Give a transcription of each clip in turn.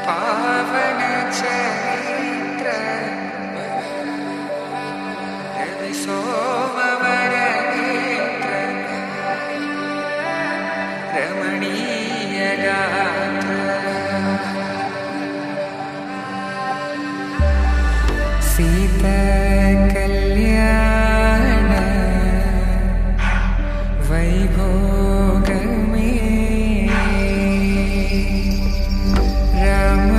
పావన చరిత్ర రవి సోమవర నేత్ర రమణీయ గాత్ర సీతా కళ్యాణ వైభోగమే రామ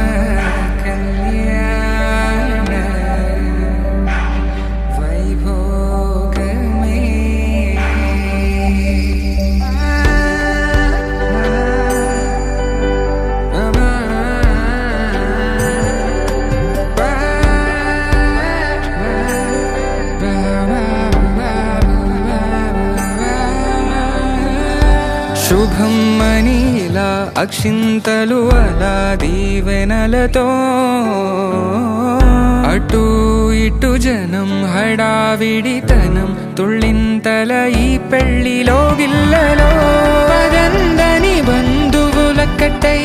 కళ్యాణ వైభోగమే శుభం మనీలా అక్షింతలు అలా దీవెనలతో అటు ఇటు జనం హడావిడితనం తుళ్ళింతల ఈ పెళ్లిలో గిల్లలో పదందని బంధువుల కట్టై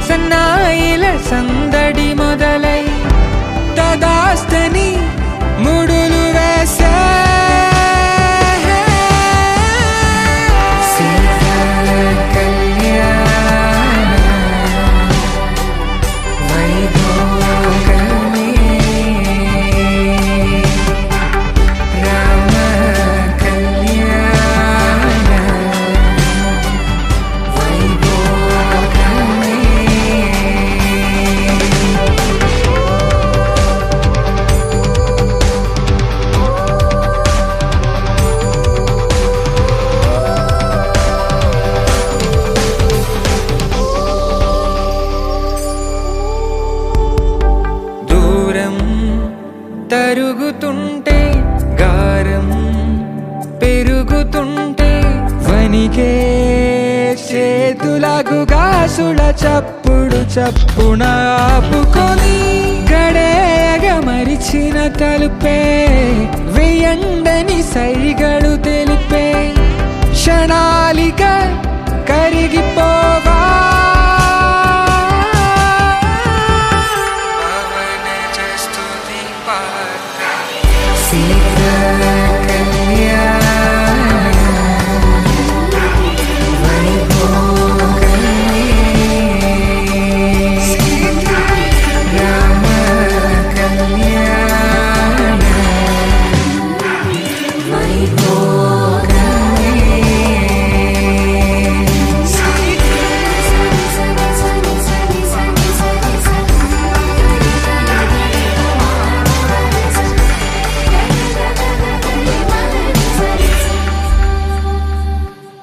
సన్నాయిల సందడి మొదలై తదాస్తని ముడులు వేసే తరుగుతుంటే గారం పెరుగుతుంటే వనికే చేతులకు గాసుల చప్పుడు చప్పున ఆపుకొని గడేగ మరిచిన తలుపే వెయ్యండని సైగడు తెలిపే క్షణాలిక కరిగిపో